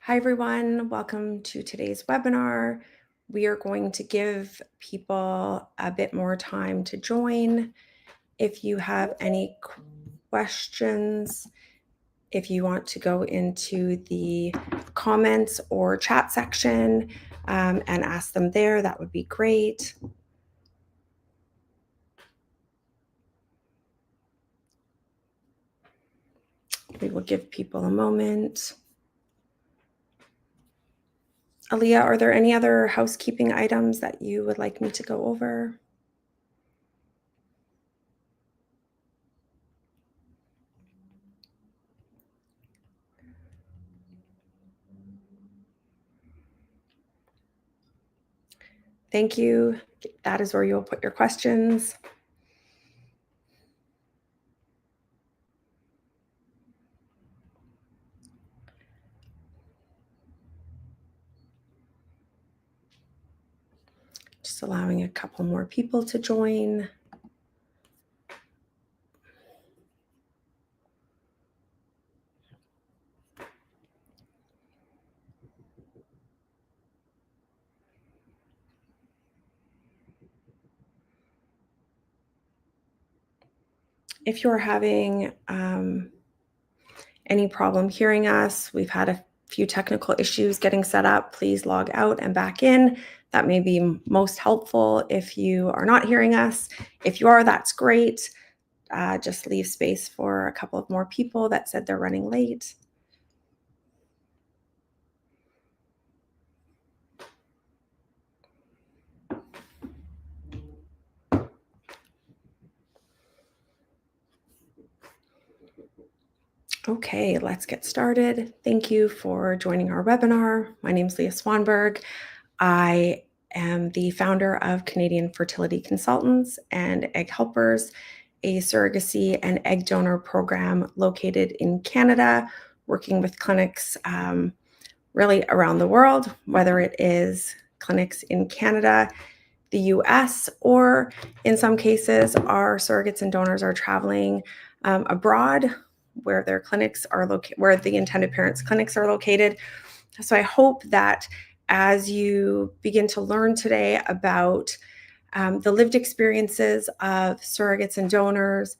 Hi, everyone. Welcome to today's webinar. We are going to give people a bit more time to join. If you have any questions, if you want to go into the comments or chat section and ask them there, that would be great. We will give people a moment. Aaliyah, are there any other housekeeping items that you would like me to go over? Thank you. That is where you'll put your questions. Just allowing a couple more people to join. If you're having any problem hearing us, we've had a few technical issues getting set up, please log out and back in. That may be most helpful if you are not hearing us. If you are, that's great. Just leave space for a couple of more people that said they're running late. Okay, let's get started. Thank you for joining our webinar. My name is Leah Swanberg. I am the founder of Canadian Fertility Consultants and Egg Helpers, a surrogacy and egg donor program located in Canada, working with clinics really around the world, whether it is clinics in Canada, the US, or in some cases, our surrogates and donors are traveling abroad where their clinics are located, where the intended parents' clinics are located. So I hope that as you begin to learn today about the lived experiences of surrogates and donors,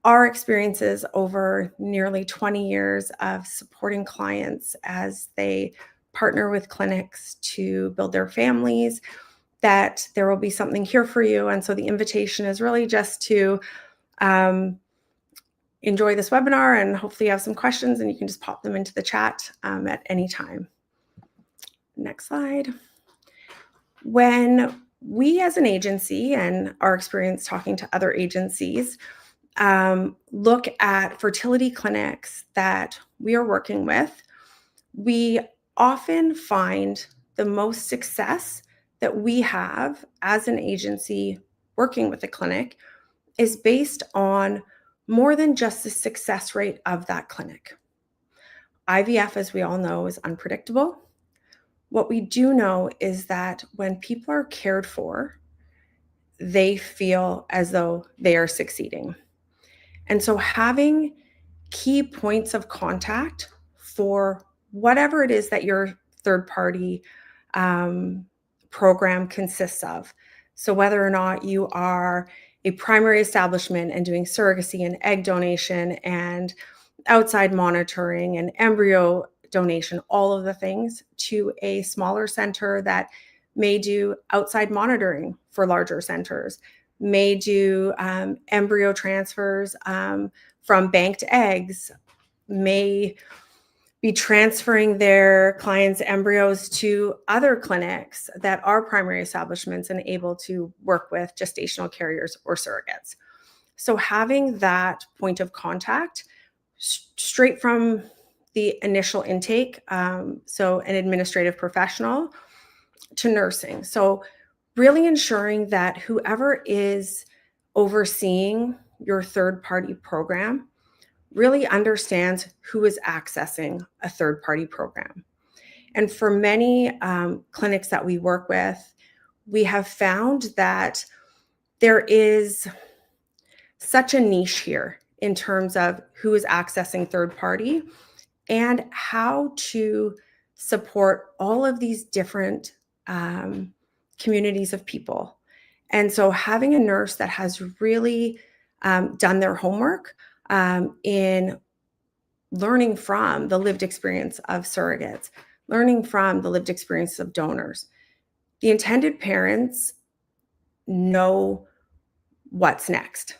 our experiences over nearly 20 years of supporting clients as they partner with clinics to build their families, that there will be something here for you. And so the invitation is really just to enjoy this webinar, and hopefully you have some questions and you can just pop them into the chat at any time. Next slide. When we as an agency, and our experience talking to other agencies, look at fertility clinics that we are working with, we often find the most success that we have as an agency working with a clinic is based on more than just the success rate of that clinic. IVF, as we all know, is unpredictable. What we do know is that when people are cared for, they feel as though they are succeeding. And so having key points of contact for whatever it is that your third party program consists of. So whether or not you are a primary establishment and doing surrogacy and egg donation and outside monitoring and embryo donation, all of the things, to a smaller center that may do outside monitoring for larger centers, may do embryo transfers from banked eggs, may be transferring their clients' embryos to other clinics that are primary establishments and able to work with gestational carriers or surrogates. So having that point of contact straight from the initial intake, so an administrative professional to nursing. So really ensuring that whoever is overseeing your third-party program really understands who is accessing a third-party program. And for many clinics that we work with, we have found that there is such a niche here in terms of who is accessing third-party and how to support all of these different communities of people. And so having a nurse that has really done their homework in learning from the lived experience of surrogates, learning from the lived experience of donors. The intended parents know what's next.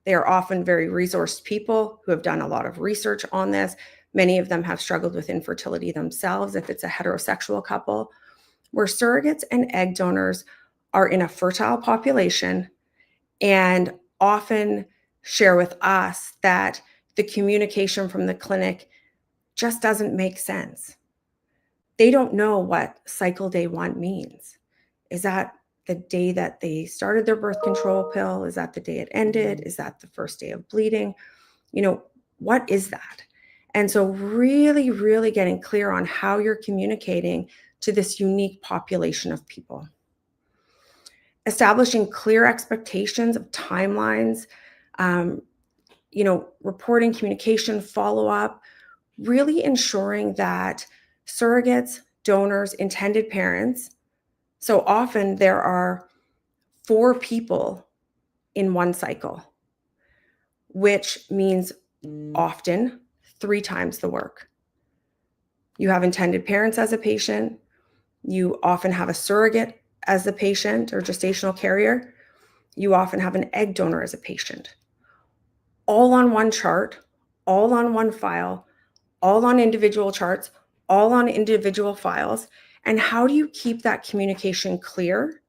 They are often very resourced people who have done a lot of research on this. Many of them have struggled with infertility themselves if it's a heterosexual couple, where surrogates and egg donors are in a fertile population and often share with us that the communication from the clinic just doesn't make sense. They don't know what cycle day 1 means. Is that the day that they started their birth control pill? Is that the day it ended? Is that the first day of bleeding? What is that? And so really, really getting clear on how you're communicating to this unique population of people. Establishing clear expectations of timelines, reporting, communication, follow-up, really ensuring that surrogates, donors, intended parents, so often there are 4 people in one cycle, which means often 3 times the work. You have intended parents as a patient. You often have a surrogate as the patient or gestational carrier. You often have an egg donor as a patient. All on one chart, all on one file, all on individual charts, all on individual files. And how do you keep that communication clear?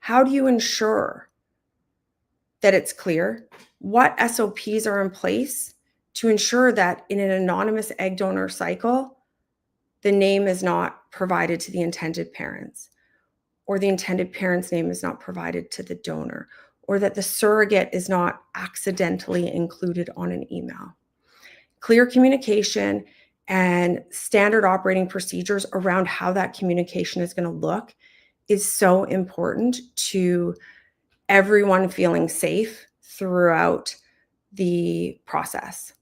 How do you ensure that it's clear? What SOPs are in place to ensure that in an anonymous egg donor cycle, the name is not provided to the intended parents, or the intended parent's name is not provided to the donor, or that the surrogate is not accidentally included on an email? Clear communication and standard operating procedures around how that communication is going to look is so important to everyone feeling safe throughout the process.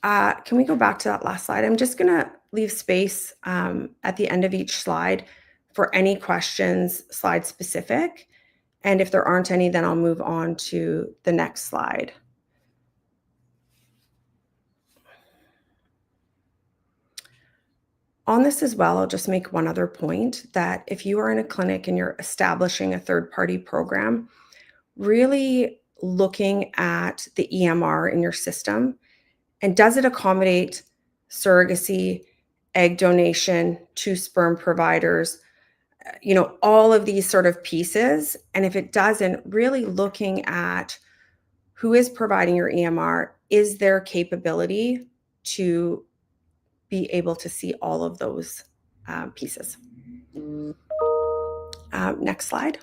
Can we go back to that last slide? I'm just going to leave space at the end of each slide for any questions, slide specific. And if there aren't any, then I'll move on to the next slide. On this as well, I'll just make one other point, that if you are in a clinic and you're establishing a third-party program, really looking at the EMR in your system, and does it accommodate surrogacy, egg donation, 2 sperm providers, all of these sort of pieces. And if it doesn't, really looking at who is providing your EMR, is there capability to be able to see all of those pieces. Next slide.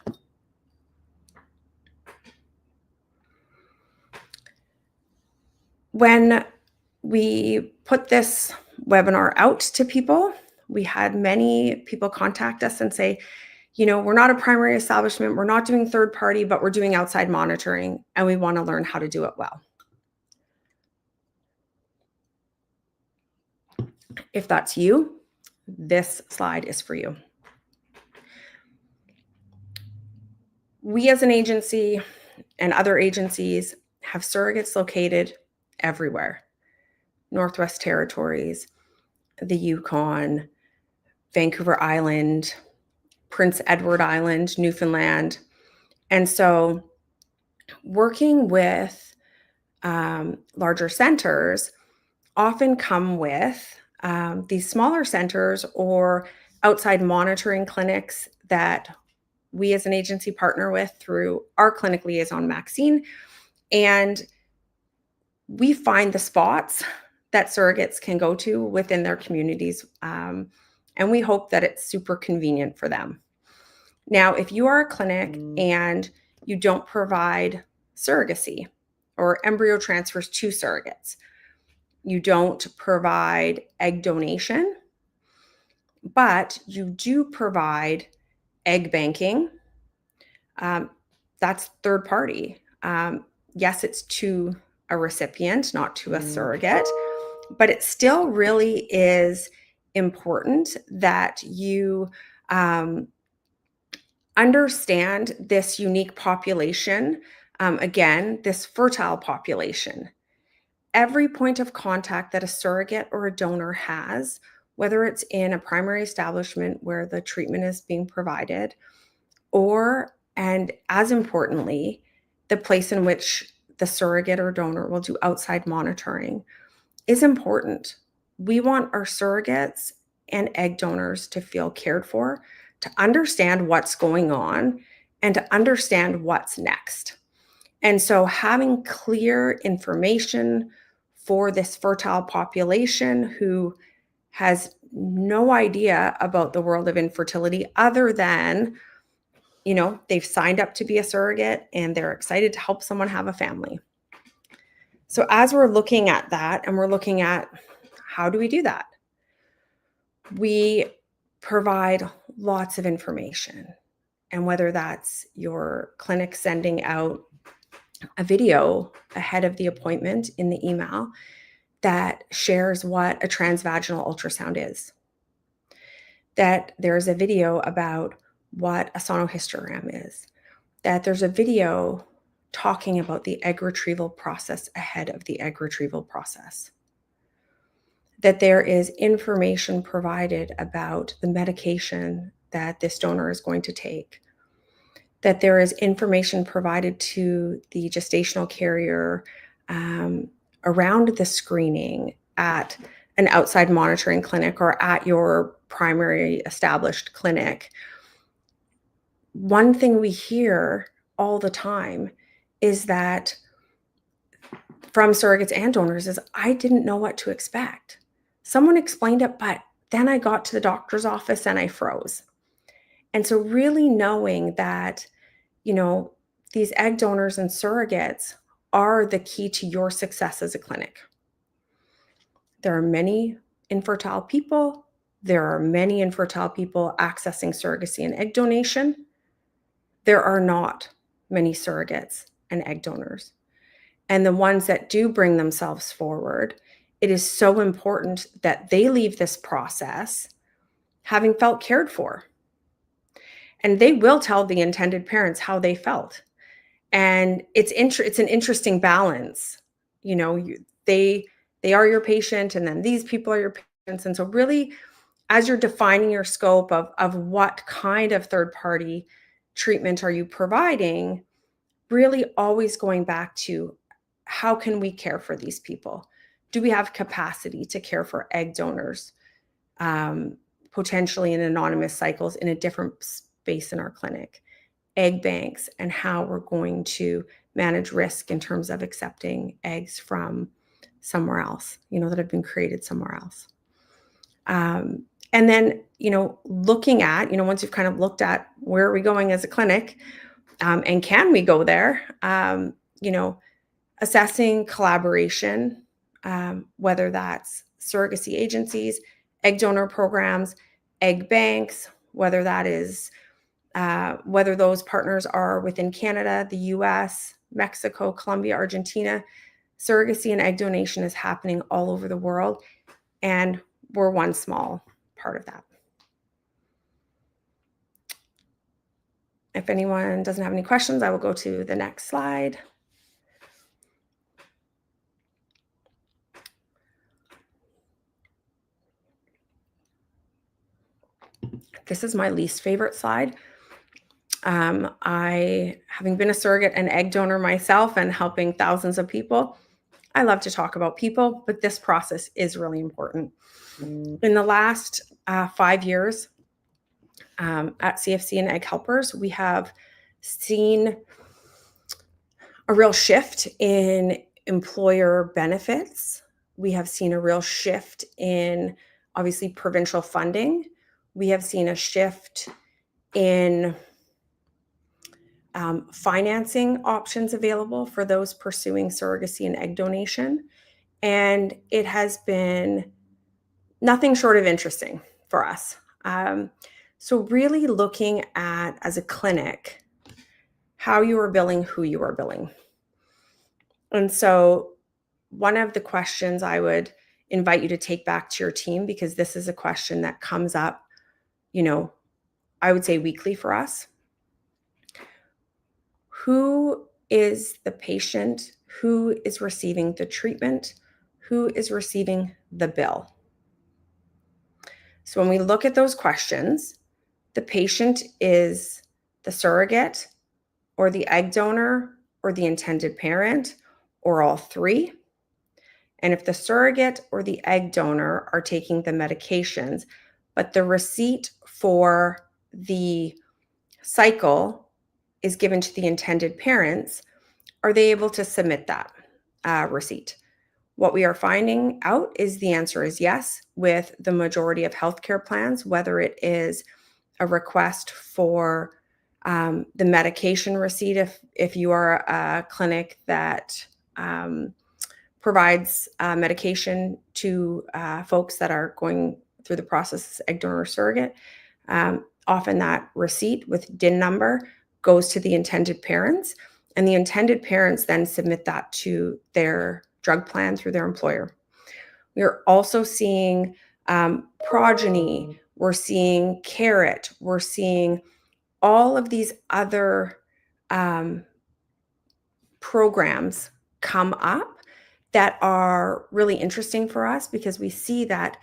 When we put this webinar out to people, we had many people contact us and say, we're not a primary establishment, we're not doing third party, but we're doing outside monitoring, and we want to learn how to do it well. If that's you, this slide is for you. We as an agency and other agencies have surrogates located everywhere. Northwest Territories, the Yukon, Vancouver Island, Prince Edward Island, Newfoundland. And so working with larger centers often come with these smaller centers or outside monitoring clinics that we as an agency partner with through our clinic liaison, Maxine. And we find the spots that surrogates can go to within their communities. And we hope that it's super convenient for them. Now, if you are a clinic and you don't provide surrogacy or embryo transfers to surrogates, you don't provide egg donation, but you do provide egg banking, that's third party. Yes, it's to a recipient, not to a surrogate, But it still really is important that you understand this unique population, again, this fertile population. Every point of contact that a surrogate or a donor has, whether it's in a primary establishment where the treatment is being provided, or, and as importantly, the place in which the surrogate or donor will do outside monitoring, is important. We want our surrogates and egg donors to feel cared for, to understand what's going on, and to understand what's next. And so, having clear information for this fertile population who has no idea about the world of infertility other than, they've signed up to be a surrogate and they're excited to help someone have a family. So, as we're looking at that and we're looking at how do we do that? We provide lots of information. And whether that's your clinic sending out a video ahead of the appointment in the email that shares what a transvaginal ultrasound is, that there's a video about what a sonohysterogram is, that there's a video talking about the egg retrieval process ahead of the egg retrieval process, that there is information provided about the medication that this donor is going to take, that there is information provided to the gestational carrier around the screening at an outside monitoring clinic or at your primary established clinic. One thing we hear all the time is that from surrogates and donors is, I didn't know what to expect. Someone explained it, but then I got to the doctor's office and I froze. And so really knowing that, these egg donors and surrogates are the key to your success as a clinic. There are many infertile people. There are many infertile people accessing surrogacy and egg donation. There are not many surrogates and egg donors. And the ones that do bring themselves forward, it is so important that they leave this process having felt cared for. And they will tell the intended parents how they felt. And it's an interesting balance. They are your patient, and then these people are your patients. And so really, as you're defining your scope of what kind of third-party treatment are you providing, really always going back to how can we care for these people? Do we have capacity to care for egg donors, potentially in anonymous cycles in a different space in our clinic, egg banks, and how we're going to manage risk in terms of accepting eggs from somewhere else, that have been created somewhere else. And then, looking at, once you've kind of looked at where are we going as a clinic, and can we go there, assessing collaboration, whether that's surrogacy agencies, egg donor programs, egg banks, whether that is, whether those partners are within Canada, the US, Mexico, Colombia, Argentina. Surrogacy and egg donation is happening all over the world, and we're one small part of that. If anyone doesn't have any questions, I will go to the next slide. This is my least favorite slide. Having been a surrogate and egg donor myself and helping thousands of people, I love to talk about people, but this process is really important. In the last 5 years at CFC and Egg Helpers, we have seen a real shift in employer benefits. We have seen a real shift in, obviously, provincial funding. We have seen a shift in financing options available for those pursuing surrogacy and egg donation. And it has been nothing short of interesting for us. So really looking at, as a clinic, how you are billing, who you are billing. And so one of the questions I would invite you to take back to your team, because this is a question that comes up, I would say weekly for us. Who is the patient? Who is receiving the treatment? Who is receiving the bill? So when we look at those questions, the patient is the surrogate or the egg donor or the intended parent or all three. And if the surrogate or the egg donor are taking the medications, but the receipt for the cycle is given to the intended parents, are they able to submit that receipt? What we are finding out is the answer is yes, with the majority of healthcare plans, whether it is a request for the medication receipt, if you are a clinic that provides medication to folks that are going through the process as egg donor or surrogate. Often that receipt with DIN number goes to the intended parents, and the intended parents then submit that to their drug plan through their employer. We're also seeing Progeny, we're seeing Carrot, we're seeing all of these other programs come up that are really interesting for us, because we see that,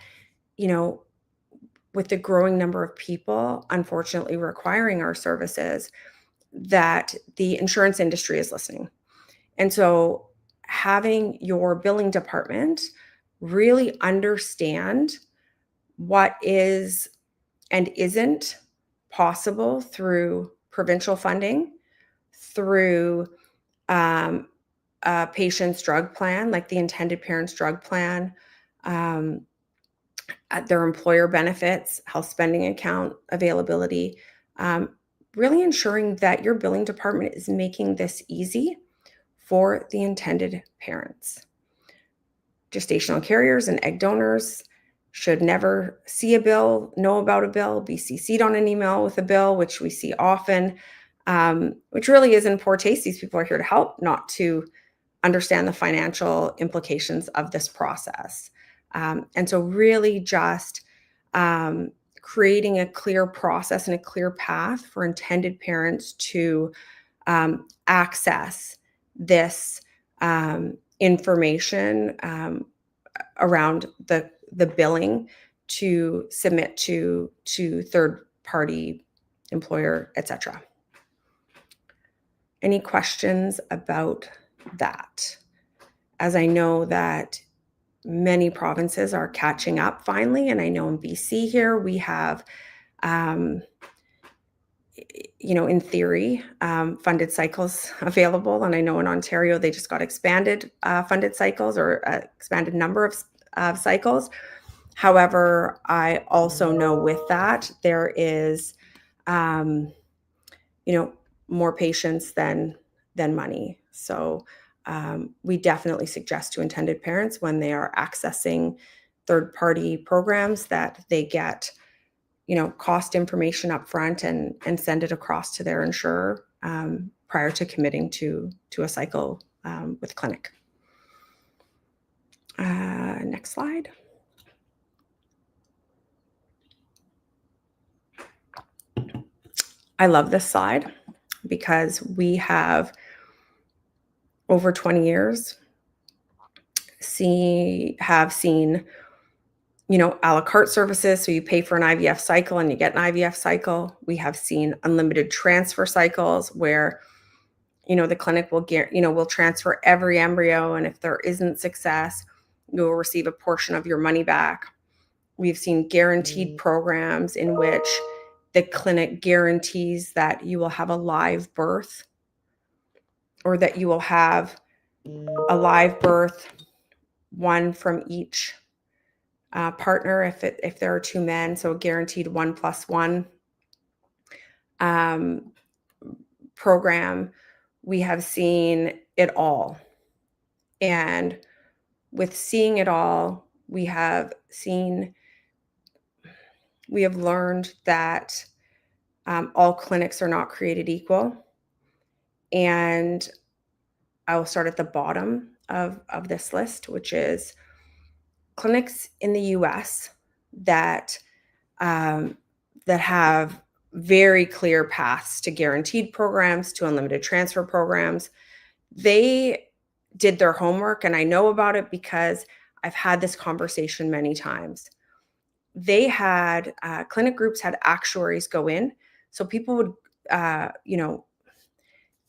with the growing number of people, unfortunately, requiring our services, that the insurance industry is listening. And so having your billing department really understand what is and isn't possible through provincial funding, through a patient's drug plan, like the intended parent's drug plan, their employer benefits, health spending account availability, really ensuring that your billing department is making this easy for the intended parents. Gestational carriers and egg donors should never see a bill, know about a bill, be CC'd on an email with a bill, which we see often, which really is in poor taste. These people are here to help, not to understand the financial implications of this process. And so really just creating a clear process and a clear path for intended parents to access this information around the billing to submit to third party employer, etc. Any questions about that? As I know that many provinces are catching up finally, and I know in BC here we have in theory, funded cycles available. And I know in Ontario, they just got expanded funded cycles, or expanded number of cycles. However, I also know with that, there is, more patients than money. So we definitely suggest to intended parents, when they are accessing third-party programs, that they get cost information up front and send it across to their insurer prior to committing to a cycle with clinic. Next slide. I love this slide because we have over 20 years have seen a la carte services. So you pay for an IVF cycle and you get an IVF cycle. We have seen unlimited transfer cycles where, the clinic will transfer every embryo. And if there isn't success, you'll receive a portion of your money back. We've seen guaranteed programs in which the clinic guarantees that you will have a live birth, or that you will have a live birth, one from each partner if there are two men, so a guaranteed 1+1 program. We have seen it all. And with seeing it all, we have learned that all clinics are not created equal. And I will start at the bottom of this list, which is clinics in the US that that have very clear paths to guaranteed programs, to unlimited transfer programs, they did their homework, and I know about it because I've had this conversation many times. They had clinic groups had actuaries go in, so people would, you know,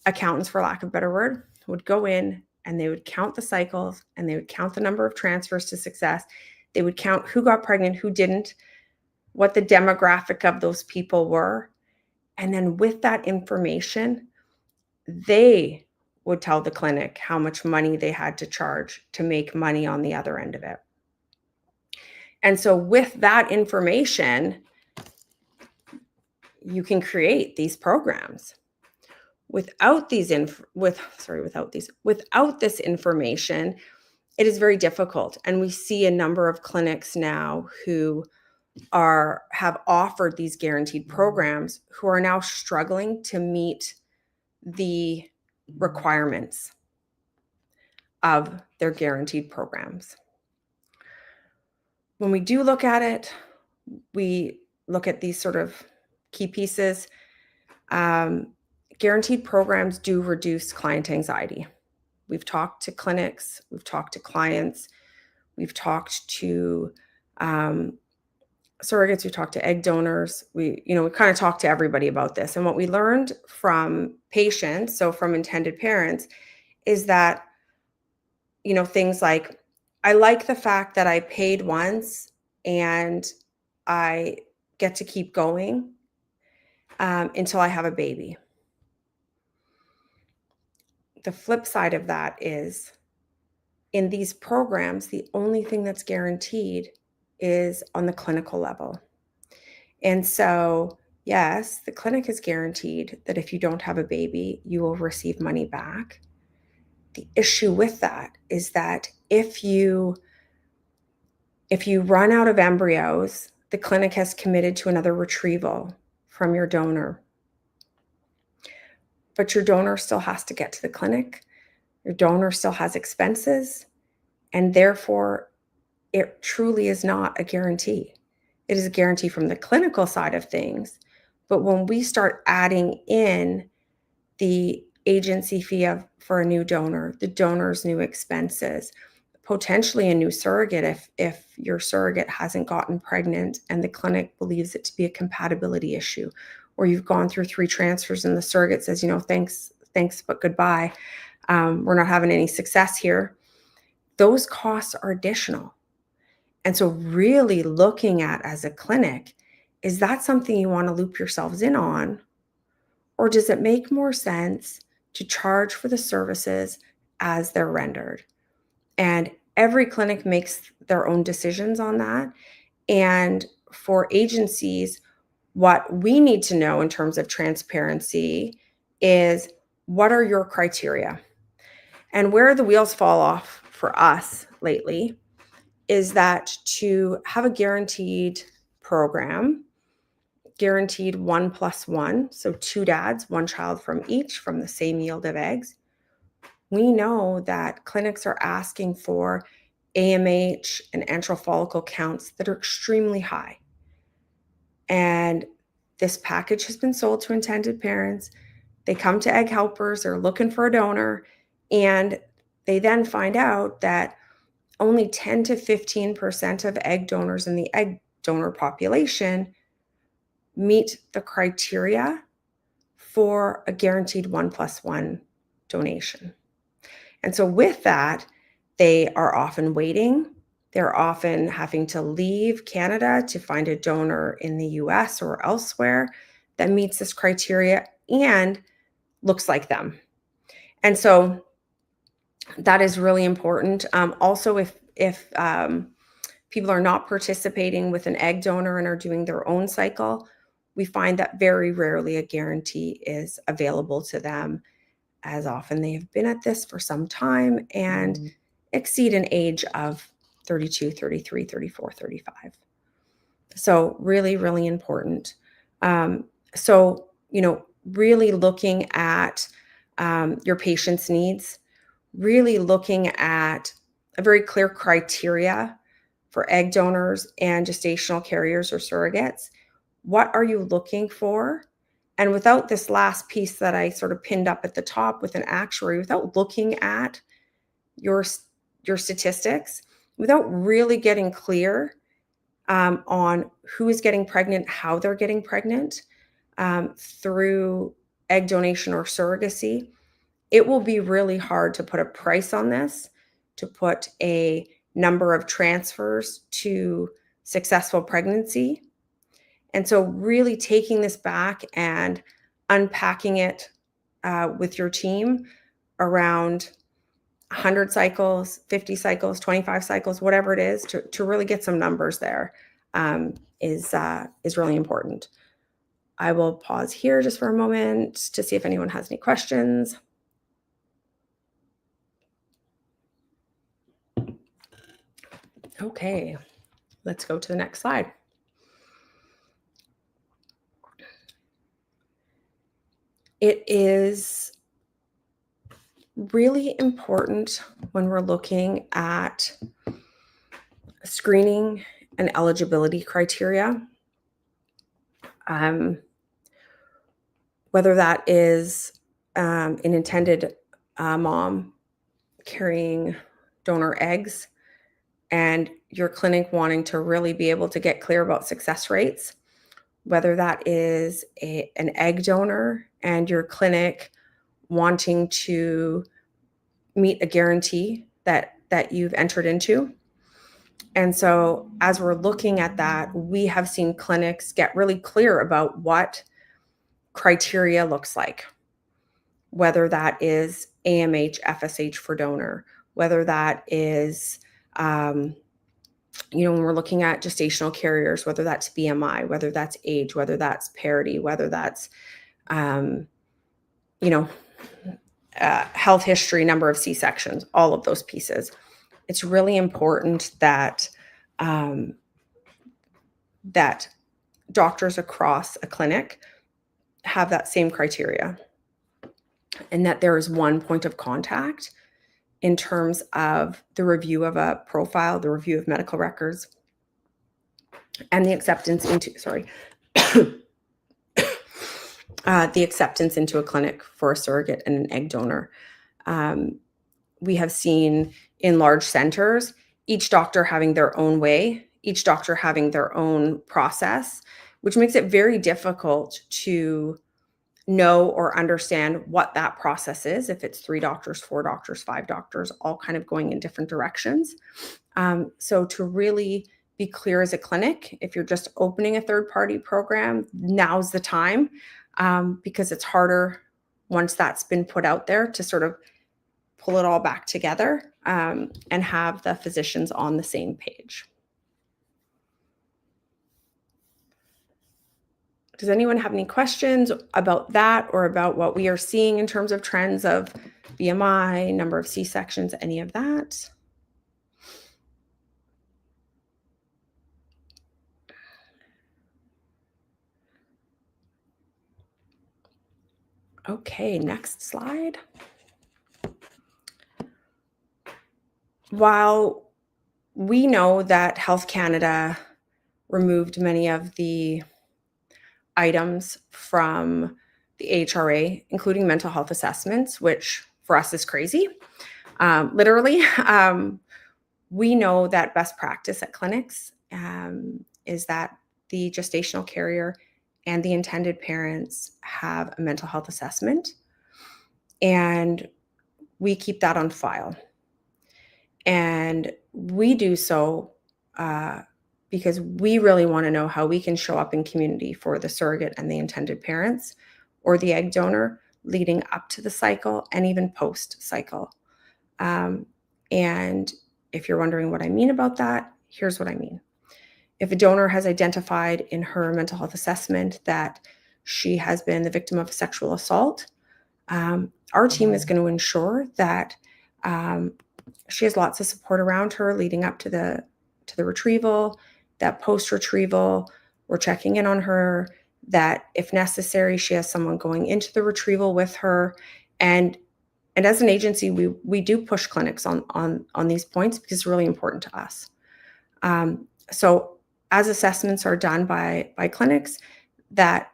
accountants, for lack of a better word, would go in and they would count the cycles and they would count the number of transfers to success. They would count who got pregnant, who didn't, what the demographic of those people were. And then with that information, they would tell the clinic how much money they had to charge to make money on the other end of it. And so with that information, you can create these programs. Without this information, it is very difficult. And we see a number of clinics now who have offered these guaranteed programs who are now struggling to meet the requirements of their guaranteed programs. When we do look at it, we look at these sort of key pieces. Guaranteed programs do reduce client anxiety. We've talked to clinics, we've talked to clients, we've talked to surrogates, we talked to egg donors. We kind of talked to everybody about this. And what we learned from patients, so from intended parents, is that, things like, I like the fact that I paid once and I get to keep going until I have a baby. The flip side of that is, in these programs, the only thing that's guaranteed is on the clinical level. And so, yes, the clinic is guaranteed that if you don't have a baby, you will receive money back. The issue with that is that if you run out of embryos, the clinic has committed to another retrieval from your donor. But your donor still has to get to the clinic. Your donor still has expenses. And therefore, it truly is not a guarantee. It is a guarantee from the clinical side of things. But when we start adding in the agency fee for a new donor, the donor's new expenses, potentially a new surrogate if your surrogate hasn't gotten pregnant and the clinic believes it to be a compatibility issue, or you've gone through 3 transfers and the surrogate says, thanks, but goodbye. We're not having any success here. Those costs are additional. And so really looking at, as a clinic, is that something you want to loop yourselves in on? Or does it make more sense to charge for the services as they're rendered? And every clinic makes their own decisions on that. And for agencies, what we need to know in terms of transparency is, what are your criteria? And where the wheels fall off for us lately is that to have a guaranteed program, guaranteed 1+1, so 2 dads, 1 child from each, from the same yield of eggs, we know that clinics are asking for AMH and antral follicle counts that are extremely high. And this package has been sold to intended parents. They come to Egg Helpers, they're looking for a donor, and they then find out that only 10 to 15% of egg donors in the egg donor population meet the criteria for a guaranteed 1+1 donation. And so with that, they are often waiting. They're often having to leave Canada to find a donor in the US or elsewhere that meets this criteria and looks like them. And so that is really important. Also, if people are not participating with an egg donor and are doing their own cycle, we find that very rarely a guarantee is available to them, as often they have been at this for some time and exceed an age of 32, 33, 34, 35. So really, really important. So, really looking at your patient's needs, really looking at a very clear criteria for egg donors and gestational carriers or surrogates. What are you looking for? And without this last piece that I sort of pinned up at the top with an actuary, without looking at your statistics, without really getting clear on who is getting pregnant, how they're getting pregnant through egg donation or surrogacy, it will be really hard to put a price on this, to put a number of transfers to successful pregnancy. And so really taking this back and unpacking it with your team around 100 cycles, 50 cycles, 25 cycles, whatever it is, to really get some numbers there is really important. I will pause here just for a moment to see if anyone has any questions. Okay, let's go to the next slide. It is really important when we're looking at screening and eligibility criteria, whether that is an intended mom carrying donor eggs and your clinic wanting to really be able to get clear about success rates, whether that is an egg donor and your clinic wanting to meet a guarantee that you've entered into. And so as we're looking at that, we have seen clinics get really clear about what criteria looks like, whether that is AMH, FSH for donor, whether that is, when we're looking at gestational carriers, whether that's BMI, whether that's age, whether that's parity, whether that's, health history, number of C-sections, all of those pieces. It's really important that that doctors across a clinic have that same criteria, and that there is one point of contact in terms of the review of a profile, the review of medical records, and the acceptance into the acceptance into a clinic for a surrogate and an egg donor. We have seen in large centers, each doctor having their own way, each doctor having their own process, which makes it very difficult to know or understand what that process is, if it's 3 doctors, 4 doctors, 5 doctors, all kind of going in different directions. So to really be clear as a clinic, if you're just opening a third-party program, now's the time, because it's harder once that's been put out there to sort of pull it all back together and have the physicians on the same page. Does anyone have any questions about that or about what we are seeing in terms of trends of BMI, number of C-sections, any of that? Okay, next slide. While we know that Health Canada removed many of the items from the HRA, including mental health assessments, which for us is crazy, literally, we know that best practice at clinics is that the gestational carrier and the intended parents have a mental health assessment, and we keep that on file. And we do so because we really want to know how we can show up in community for the surrogate and the intended parents or the egg donor leading up to the cycle and even post-cycle. And if you're wondering what I mean about that, here's what I mean. If a donor has identified in her mental health assessment that she has been the victim of a sexual assault, our team is going to ensure that she has lots of support around her leading up to the retrieval, that post-retrieval, we're checking in on her, that if necessary, she has someone going into the retrieval with her. And as an agency, we do push clinics on these points because it's really important to us. So as assessments are done by clinics, that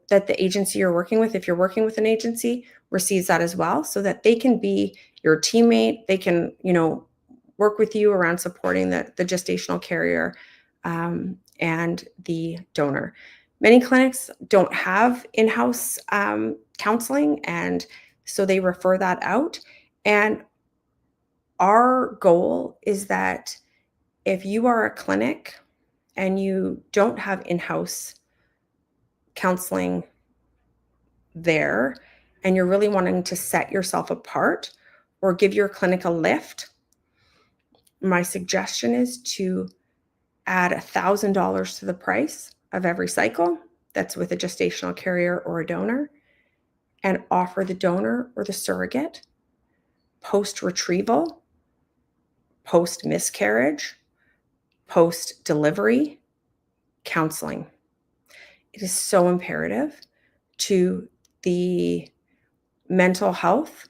that the agency you're working with, if you're working with an agency, receives that as well, so that they can be your teammate. They can work with you around supporting the gestational carrier and the donor. Many clinics don't have in-house counseling, and so they refer that out. And our goal is that if you are a clinic and you don't have in-house counseling there, and you're really wanting to set yourself apart or give your clinic a lift, my suggestion is to add $1,000 to the price of every cycle that's with a gestational carrier or a donor, and offer the donor or the surrogate post-retrieval, post-miscarriage, post-delivery counseling. It is so imperative to the mental health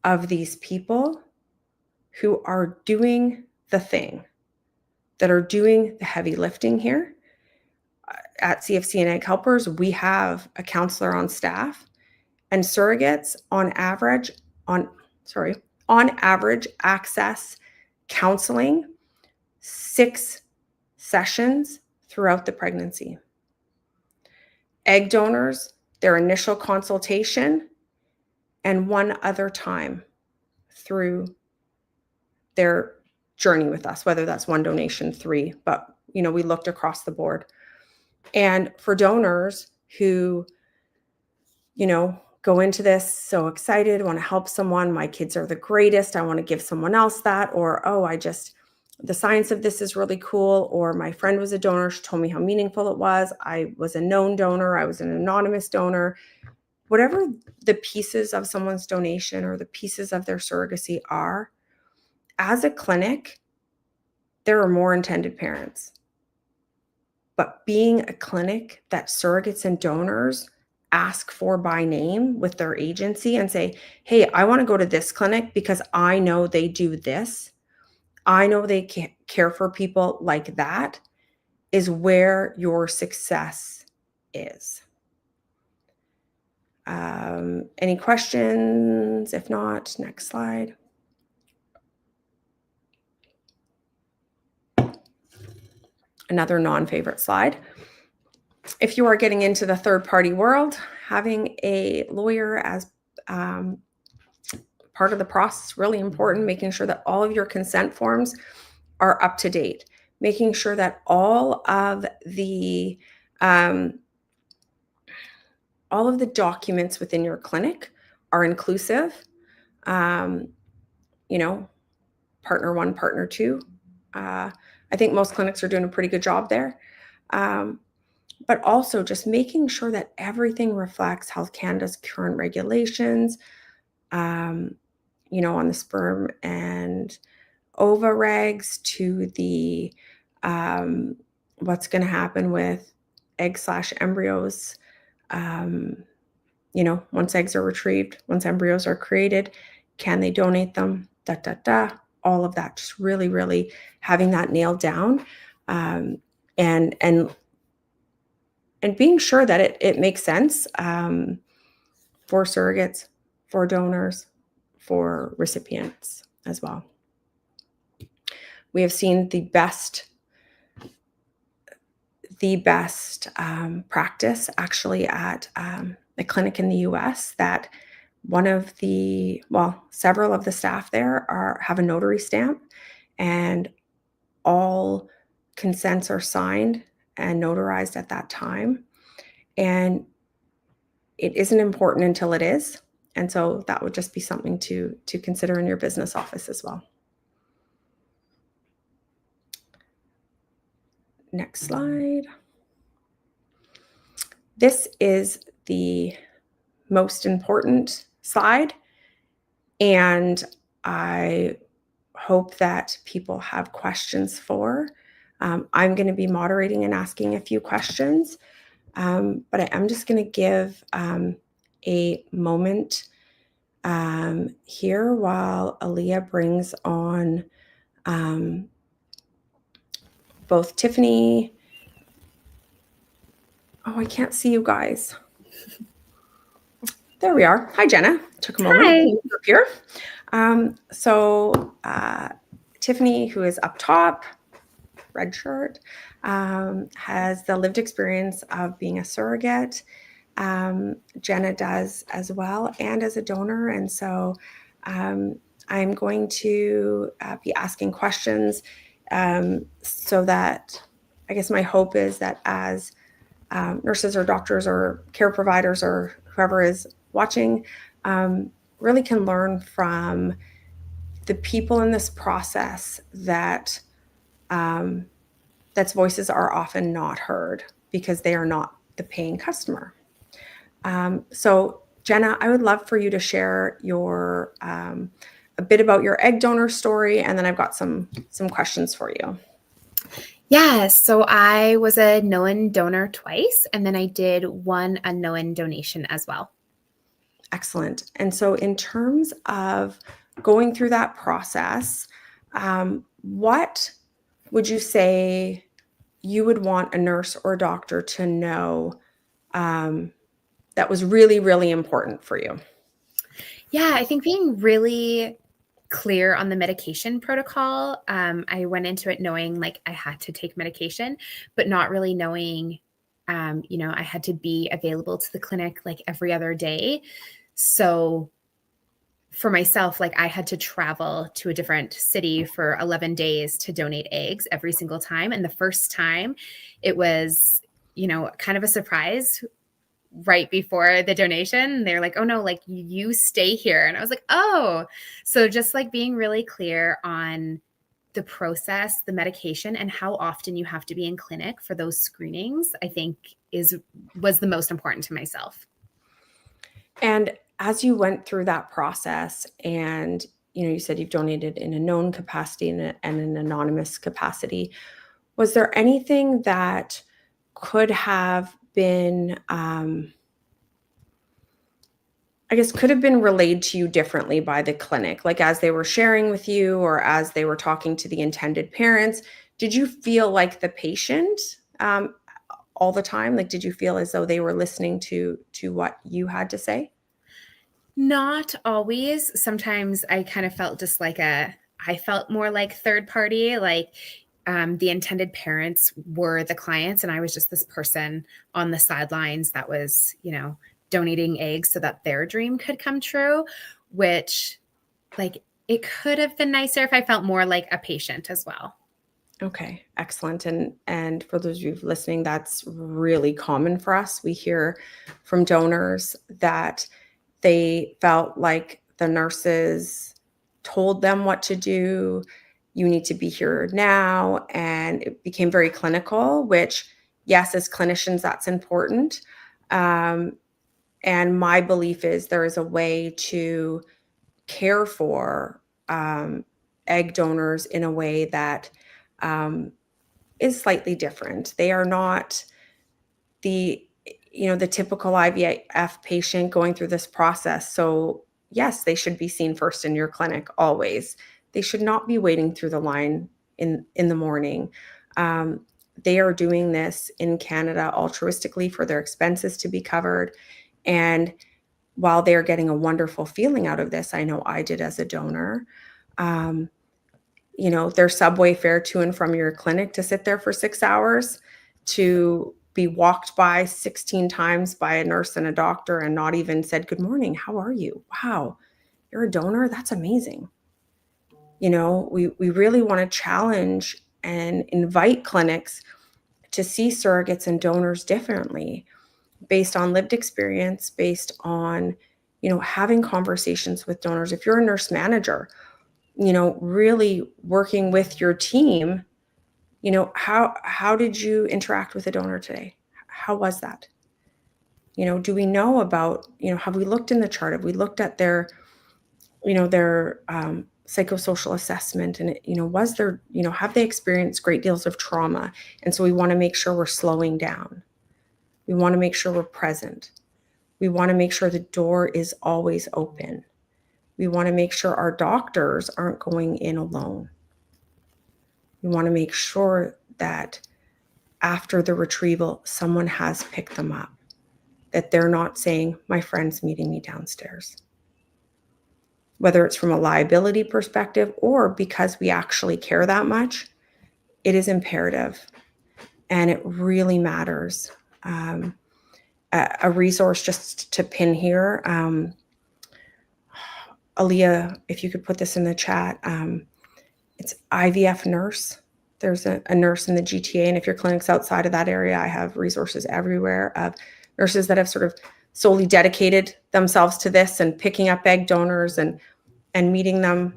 of these people who are doing the thing, that are doing the heavy lifting here. At CFC and Egg Helpers, we have a counselor on staff, and surrogates on average access counseling 6 sessions throughout the pregnancy. Egg donors, their initial consultation, and one other time through their journey with us, whether that's 1 donation, 3, but we looked across the board. And for donors who go into this so excited, want to help someone, my kids are the greatest, I want to give someone else that, or the science of this is really cool, or my friend was a donor, she told me how meaningful it was, I was a known donor, I was an anonymous donor. Whatever the pieces of someone's donation or the pieces of their surrogacy are, as a clinic, there are more intended parents. But being a clinic that surrogates and donors ask for by name with their agency and say, hey, I want to go to this clinic because I know they do this, I know they care for people like that, is where your success is. Any questions? If not, next slide. Another non-favorite slide. If you are getting into the third-party world, having a lawyer as part of the process is really important, making sure that all of your consent forms are up to date, making sure that all of the documents within your clinic are inclusive. Partner 1, partner 2. I think most clinics are doing a pretty good job there. But also just making sure that everything reflects Health Canada's current regulations, on the sperm and ova regs, to the what's going to happen with egg/embryos. Once eggs are retrieved, once embryos are created, can they donate them? All of that, just really, really having that nailed down, and being sure that it makes sense for surrogates, for donors, for recipients as well. We have seen the best practice actually at a clinic in the US, that several of the staff there have a notary stamp, and all consents are signed and notarized at that time. And it isn't important until it is. And so that would just be something to consider in your business office as well. Next slide. This is the most important slide, and I hope that people have questions for. I'm going to be moderating and asking a few questions, but I'm just going to give a moment here while Aaliyah brings on both Tiffany. Oh, I can't see you guys. There we are. Hi, Jenna. Took a moment Hi. to appear. Tiffany, who is up top, red shirt, has the lived experience of being a surrogate. Jenna does as well, and as a donor. And so I'm going to be asking questions so that I guess my hope is that as nurses or doctors or care providers or whoever is watching really can learn from the people in this process that that's voices are often not heard because they are not the paying customer. So Jenna, I would love for you to share your a bit about your egg donor story, and then I've got some questions for you. Yeah, so I was a known donor twice, and then I did one unknown donation as well. Excellent. And so in terms of going through that process, what would you say you would want a nurse or doctor to know that was really, really important for you? Yeah, I think being really clear on the medication protocol. I went into it knowing like I had to take medication, but not really knowing, I had to be available to the clinic like every other day. So for myself, like I had to travel to a different city for 11 days to donate eggs every single time. And the first time it was, kind of a surprise right before the donation. They're like, oh no, like you stay here. And I was like, oh, so just like being really clear on the process, the medication, and how often you have to be in clinic for those screenings, I think was the most important to myself. And as you went through that process and you said you've donated in a known capacity and an anonymous capacity, was there anything that could have been I guess could have been relayed to you differently by the clinic, like as they were sharing with you or as they were talking to the intended parents? Did you feel like the patient all the time? Like, did you feel as though they were listening to what you had to say? Not always. Sometimes I kind of felt just like I felt more like third party, like the intended parents were the clients, and I was just this person on the sidelines that was, donating eggs so that their dream could come true, which, like, it could have been nicer if I felt more like a patient as well. Okay, excellent. And for those of you listening, that's really common for us. We hear from donors that they felt like the nurses told them what to do. You need to be here now. And it became very clinical, which, yes, as clinicians, that's important. Um, and my belief is there is a way to care for egg donors in a way that um, is slightly different. They are not the the typical IVF patient going through this process. So yes, they should be seen first in your clinic always. They should not be waiting through the line in the morning. Um, they are doing this in Canada altruistically for their expenses to be covered. And while they're getting a wonderful feeling out of this, I know I did as a donor. Um, their subway fare to and from your clinic to sit there for 6 hours, to be walked by 16 times by a nurse and a doctor and not even said, "Good morning, how are you? Wow, you're a donor? That's amazing." We really want to challenge and invite clinics to see surrogates and donors differently based on lived experience, based on, having conversations with donors. If you're a nurse manager, really working with your team, how did you interact with a donor today? How was that? Do we know about, have we looked in the chart? Have we looked at their psychosocial assessment? And, was there, have they experienced great deals of trauma? And so we want to make sure we're slowing down. We want to make sure we're present. We want to make sure the door is always open. We want to make sure our doctors aren't going in alone. We want to make sure that after the retrieval, someone has picked them up, that they're not saying, my friend's meeting me downstairs. Whether it's from a liability perspective or because we actually care that much, it is imperative and it really matters. A resource just to pin here, Aaliyah, if you could put this in the chat, it's IVF Nurse. There's a nurse in the GTA, and if your clinic's outside of that area, I have resources everywhere of nurses that have sort of solely dedicated themselves to this and picking up egg donors and meeting them,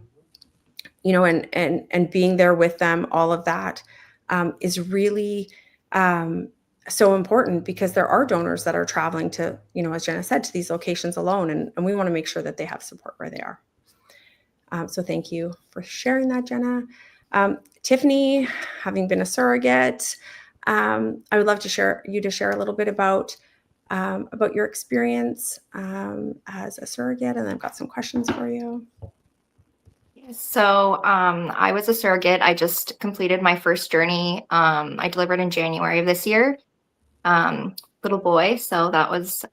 and being there with them. All of that is really so important, because there are donors that are traveling to, as Jenna said, to these locations alone, and we want to make sure that they have support where they are. So thank you for sharing that, Jenna. Tiffany, having been a surrogate, I would love to share a little bit about your experience as a surrogate, and I've got some questions for you. So I was a surrogate. I just completed my first journey. I delivered in January of this year, little boy. So that was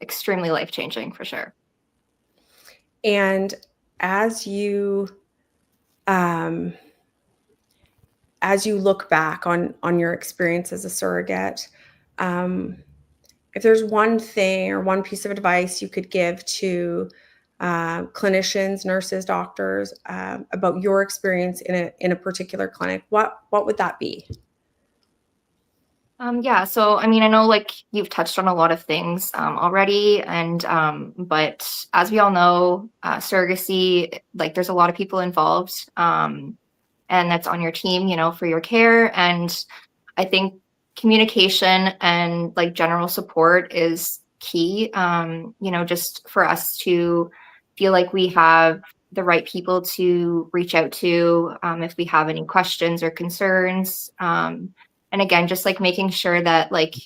extremely life-changing for sure. And as you look back on your experience as a surrogate, if there's one thing or one piece of advice you could give to clinicians, nurses, doctors about your experience in a particular clinic, what would that be? Yeah, so I mean, I know like you've touched on a lot of things already, and but as we all know, surrogacy, like there's a lot of people involved, and that's on your team, for your care. And I think communication and like general support is key, just for us to feel like we have the right people to reach out to if we have any questions or concerns. And again, just like making sure that, like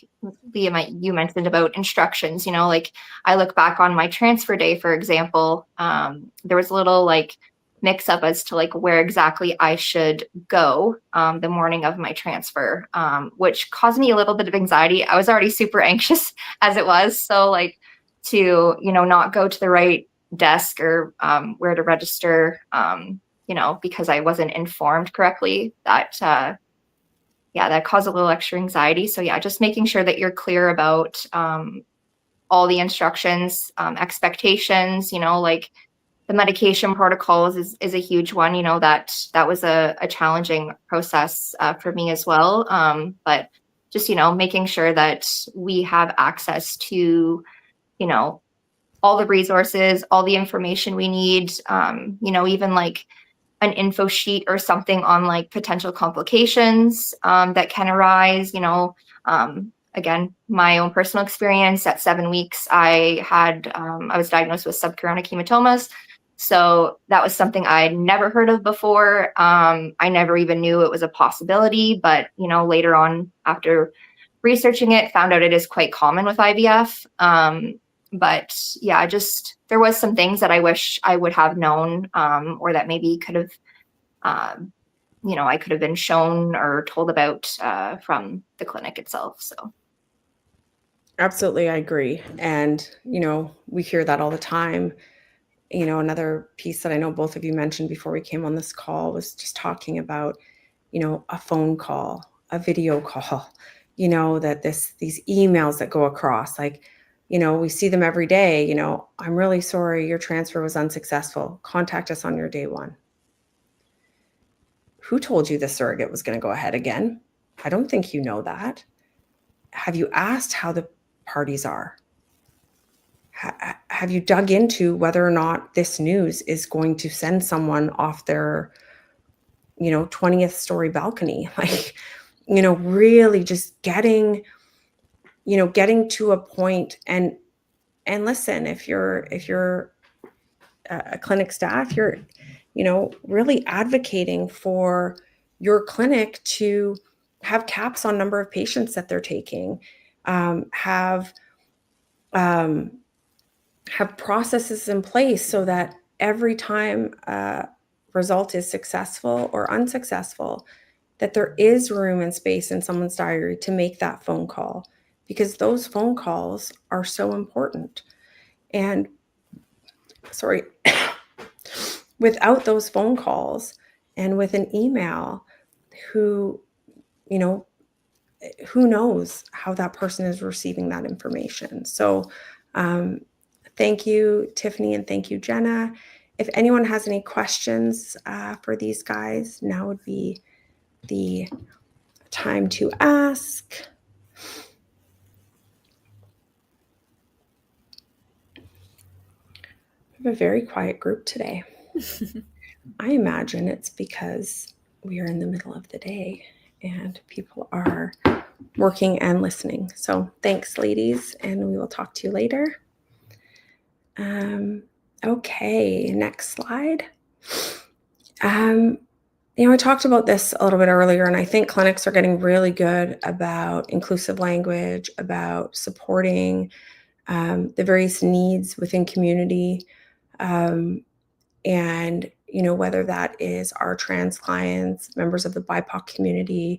Leah, you mentioned about instructions, like I look back on my transfer day, for example, there was a little like mix up as to like where exactly I should go the morning of my transfer, which caused me a little bit of anxiety. I was already super anxious as it was. So like to, not go to the right desk or where to register, because I wasn't informed correctly, that caused a little extra anxiety. So yeah, just making sure that you're clear about all the instructions, expectations, like the medication protocols is a huge one. That was a challenging process for me as well. But just, making sure that we have access to, all the resources, all the information we need, even like an info sheet or something on like potential complications that can arise. Again, my own personal experience at 7 weeks, I was diagnosed with subchorionic hematomas. So that was something I'd never heard of before. I never even knew it was a possibility, but later on, after researching it, found out it is quite common with IVF. But yeah, there was some things that I wish I would have known, or that maybe could have, I could have been shown or told about from the clinic itself. So. Absolutely, I agree. And, we hear that all the time. Another piece that I know both of you mentioned before we came on this call was just talking about, a phone call, a video call, that these emails that go across, like, we see them every day, I'm really sorry, your transfer was unsuccessful. Contact us on your day one. Who told you the surrogate was going to go ahead again? I don't think you know that. Have you asked how the parties are? Have you dug into whether or not this news is going to send someone off their, 20th story balcony? Like, really just getting to a point. And listen, if you're a clinic staff, you're, really advocating for your clinic to have caps on number of patients that they're taking, have processes in place so that every time a result is successful or unsuccessful, that there is room and space in someone's diary to make that phone call, because those phone calls are so important. And sorry, without those phone calls and with an email, who, you know, who knows how that person is receiving that information. So thank you, Tiffany, and thank you, Jenna. If anyone has any questions for these guys, now would be the time to ask. We have a very quiet group today. I imagine it's because we are in the middle of the day and people are working and listening. So thanks, ladies, and we will talk to you later. Okay, next slide. I talked about this a little bit earlier, and I think clinics are getting really good about inclusive language, about supporting the various needs within community. And, whether that is our trans clients, members of the BIPOC community,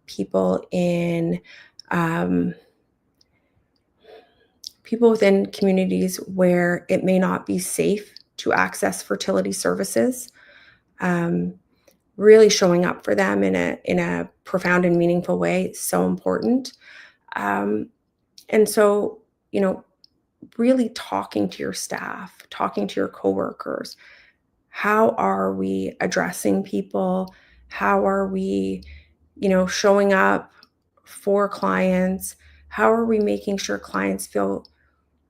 people within communities where it may not be safe to access fertility services, really showing up for them in a profound and meaningful way is so important. And so, really talking to your staff, talking to your coworkers. How are we addressing people? How are we, showing up for clients? How are we making sure clients feel,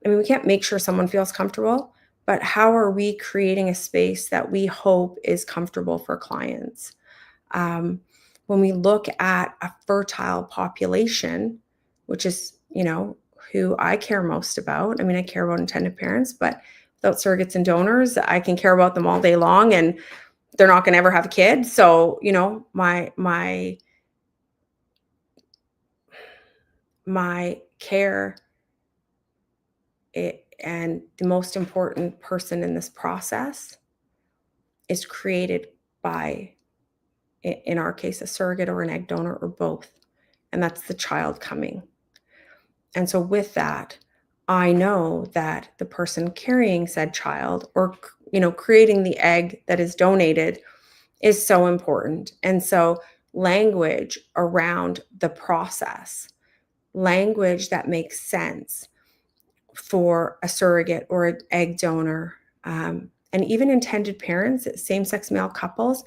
we can't make sure someone feels comfortable, but how are we creating a space that we hope is comfortable for clients? When we look at a fertile population, which is, who I care most about. I care about intended parents, but without surrogates and donors, I can care about them all day long, and they're not going to ever have a kid. So, my care, and the most important person in this process is created by, in our case, a surrogate or an egg donor or both. And that's the child coming. And so with that, I know that the person carrying said child, or, creating the egg that is donated, is so important. And so language around the process, language that makes sense for a surrogate or an egg donor, and even intended parents, same-sex male couples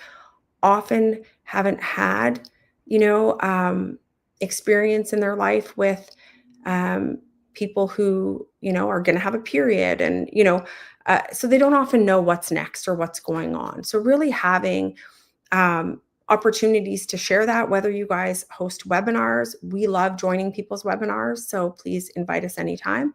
often haven't had, experience in their life with people who, are going to have a period, and, so they don't often know what's next or what's going on. So really having opportunities to share that, whether you guys host webinars, we love joining people's webinars, so please invite us anytime.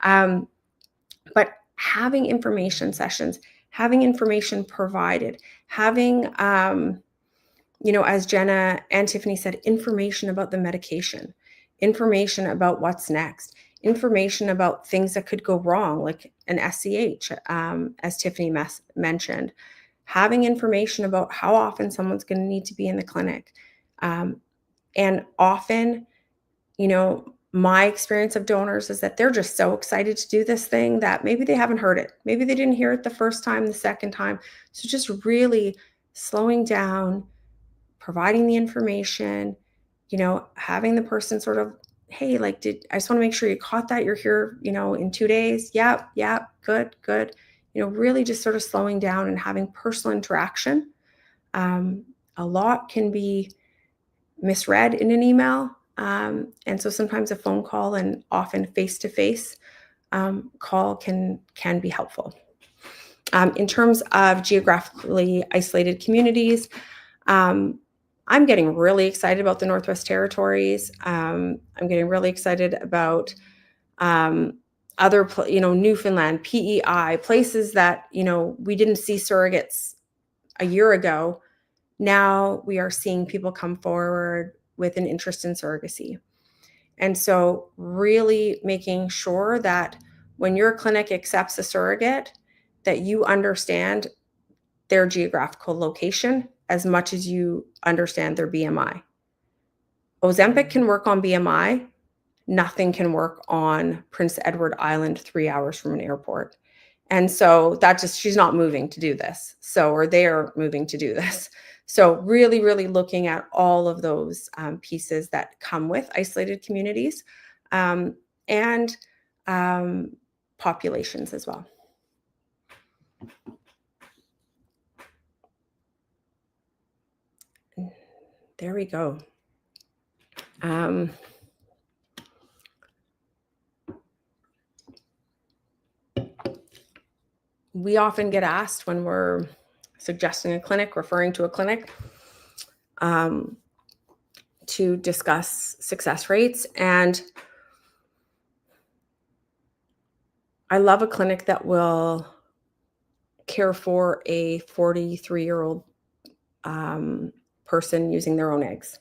But having information sessions, having information provided, having, as Jenna and Tiffany said, information about the medication, information about what's next, information about things that could go wrong, like an SCH, as Tiffany mentioned, having information about how often someone's going to need to be in the clinic. And often, my experience of donors is that they're just so excited to do this thing that maybe they haven't heard it. Maybe they didn't hear it the first time, the second time. So just really slowing down, providing the information, having the person sort of, hey, I just want to make sure you caught that. You're here, in 2 days. Yep. Good. Really just sort of slowing down and having personal interaction. A lot can be misread in an email. And so sometimes a phone call and often face-to-face call can be helpful. In terms of geographically isolated communities, I'm getting really excited about the Northwest Territories. I'm getting really excited about other, Newfoundland, PEI, places that, we didn't see surrogates a year ago. Now we are seeing people come forward with an interest in surrogacy. And so really making sure that when your clinic accepts a surrogate, that you understand their geographical location as much as you understand their BMI. Ozempic can work on BMI. Nothing can work on Prince Edward Island 3 hours from an airport. And so she's not moving to do this. Or they are moving to do this. So really, really looking at all of those pieces that come with isolated communities and populations as well. There we go. We often get asked when we're suggesting a clinic, referring to a clinic, to discuss success rates. And I love a clinic that will care for a 43-year-old person using their own eggs.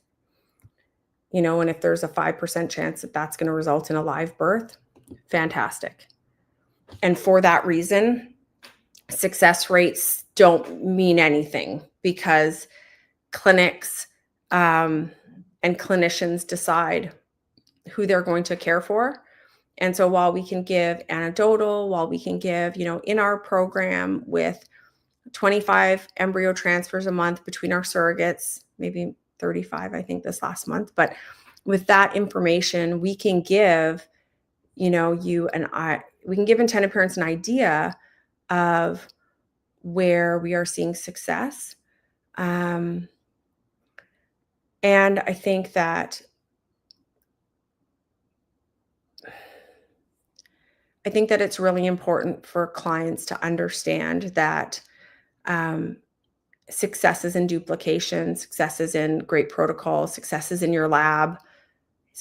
And if there's a 5% chance that that's going to result in a live birth, fantastic. And for that reason, success rates don't mean anything, because clinics and clinicians decide who they're going to care for. And so while we can give anecdotal, while we can give, in our program with 25 embryo transfers a month between our surrogates, maybe 35, I think, this last month. But with that information, we can give, you and I, we can give intended parents an idea of where we are seeing success. And I think that it's really important for clients to understand that successes in duplication, successes in great protocol, successes in your lab. We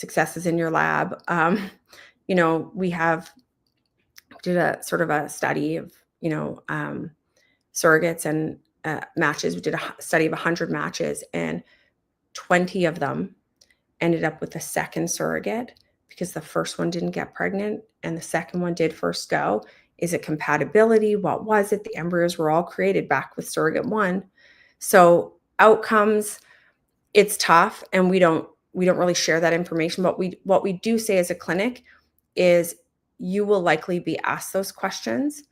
did a sort of a study of, surrogates and matches. We did a study of 100 matches, and 20 of them ended up with a second surrogate because the first one didn't get pregnant and the second one did first go. Is it compatibility? What was it? The embryos were all created back with surrogate one. So outcomes, it's tough, and we don't really share that information. But what we do say as a clinic is you will likely be asked those questions.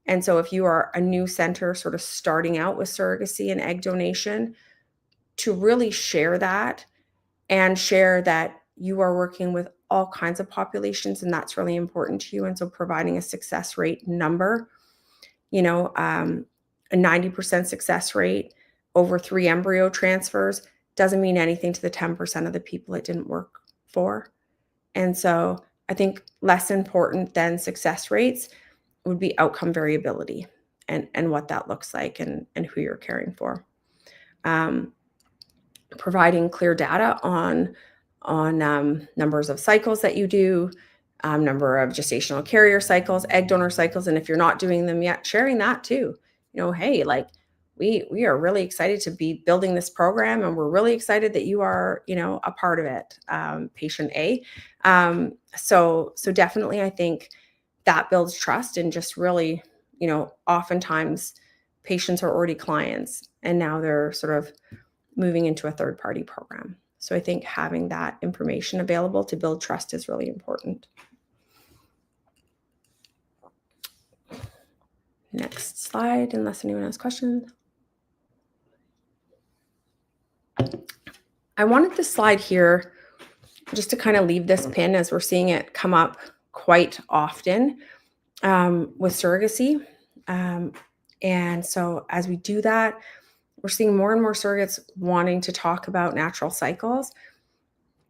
And so if you are a new center sort of starting out with surrogacy and egg donation, to really share that and share that you are working with all kinds of populations, and that's really important to you. And so providing a success rate number, a 90% success rate over 3 embryo transfers doesn't mean anything to the 10% of the people it didn't work for. And so I think less important than success rates would be outcome variability and what that looks like and who you're caring for. Providing clear data on numbers of cycles that you do, number of gestational carrier cycles, egg donor cycles, and if you're not doing them yet, sharing that too. Hey, like we are really excited to be building this program, and we're really excited that you are, a part of it, patient A. So definitely, I think that builds trust, and just really, oftentimes patients are already clients and now they're sort of moving into a third-party program. So I think having that information available to build trust is really important. Next slide, unless anyone has questions. I wanted this slide here just to kind of leave this pin, as we're seeing it come up quite often with surrogacy. And so as we do that, we're seeing more and more surrogates wanting to talk about natural cycles.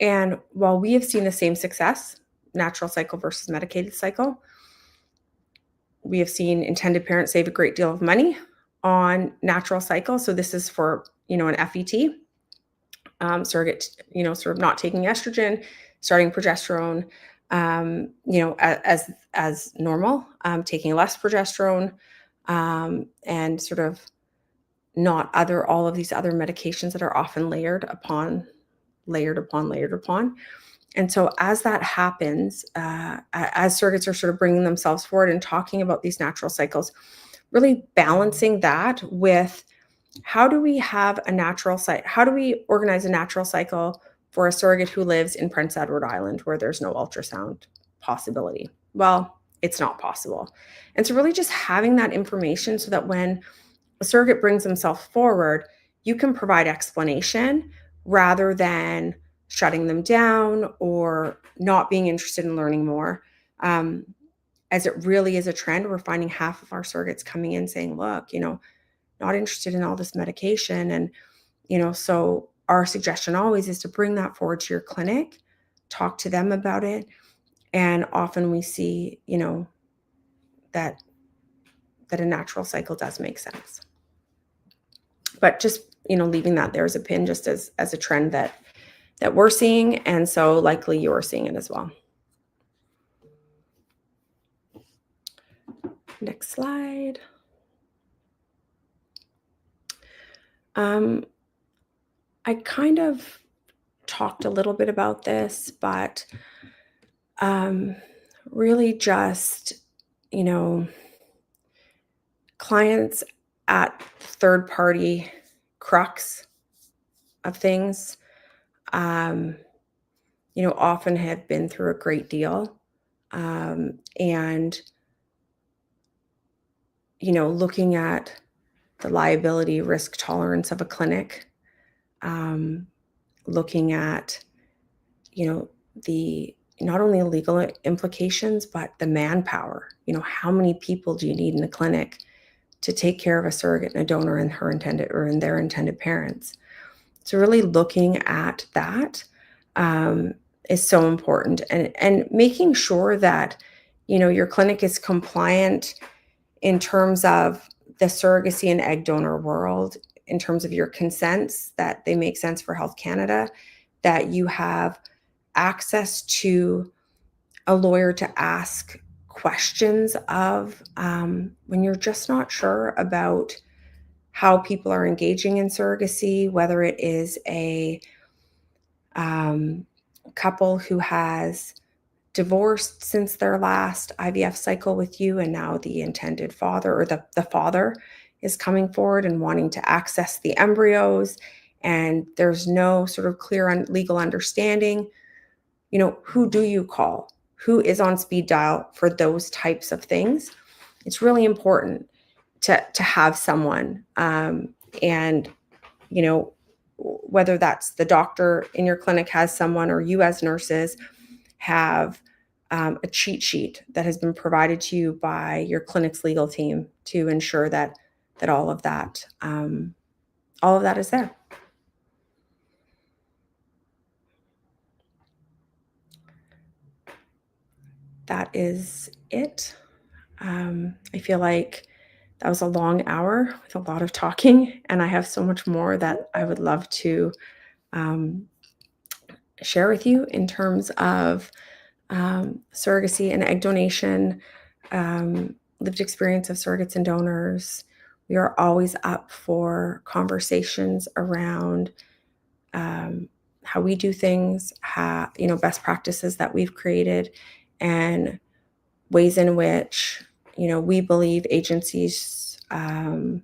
And while we have seen the same success, natural cycle versus medicated cycle, we have seen intended parents save a great deal of money on natural cycle. So this is for, an FET, surrogate, sort of not taking estrogen, starting progesterone, as normal, taking less progesterone, and sort of not all of these other medications that are often layered upon. And so as that happens, as surrogates are sort of bringing themselves forward and talking about these natural cycles, really balancing that with how do we have a natural cycle? How do we organize a natural cycle for a surrogate who lives in Prince Edward Island where there's no ultrasound possibility? Well, it's not possible. And so really just having that information so that when a surrogate brings himself forward, you can provide explanation rather than shutting them down or not being interested in learning more. As it really is a trend, we're finding half of our surrogates coming in saying, look, not interested in all this medication. And, so our suggestion always is to bring that forward to your clinic, talk to them about it. And often we see, that a natural cycle does make sense. But just, leaving that there as a pin, just as a trend that we're seeing. And so likely you're seeing it as well. Next slide. I kind of talked a little bit about this, but really just, clients at third-party crux of things, often have been through a great deal. And, looking at the liability risk tolerance of a clinic, looking at, the not only legal implications, but the manpower. How many people do you need in a clinic to take care of a surrogate and a donor and their intended parents? So really looking at that is so important, and making sure that your clinic is compliant in terms of the surrogacy and egg donor world, in terms of your consents, that they make sense for Health Canada, that you have access to a lawyer to ask questions of when you're just not sure about how people are engaging in surrogacy, whether it is a couple who has divorced since their last IVF cycle with you, and now the intended father or the father is coming forward and wanting to access the embryos, and there's no sort of clear legal understanding. Who do you call? Who is on speed dial for those types of things? It's really important to have someone, and whether that's the doctor in your clinic has someone, or you as nurses have a cheat sheet that has been provided to you by your clinic's legal team to ensure that all of that is there. That is it. I feel like that was a long hour with a lot of talking, and I have so much more that I would love to share with you in terms of surrogacy and egg donation, lived experience of surrogates and donors. We are always up for conversations around how we do things, best practices that we've created, and ways in which we believe agencies can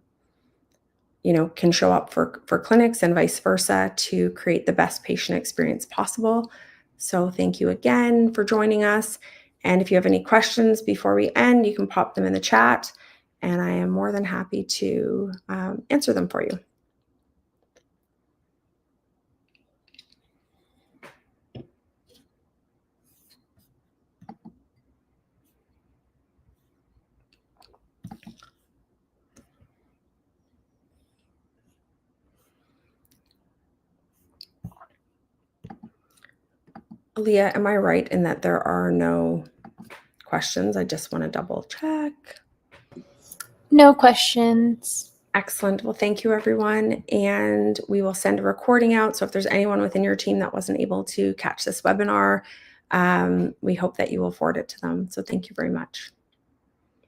show up for clinics and vice versa to create the best patient experience possible. So thank you again for joining us. And if you have any questions before we end, you can pop them in the chat, and I am more than happy to answer them for you. Aaliyah, am I right in that there are no questions? I just want to double check. No questions. Excellent. Well, thank you, everyone. And we will send a recording out. So if there's anyone within your team that wasn't able to catch this webinar, we hope that you will forward it to them. So thank you very much.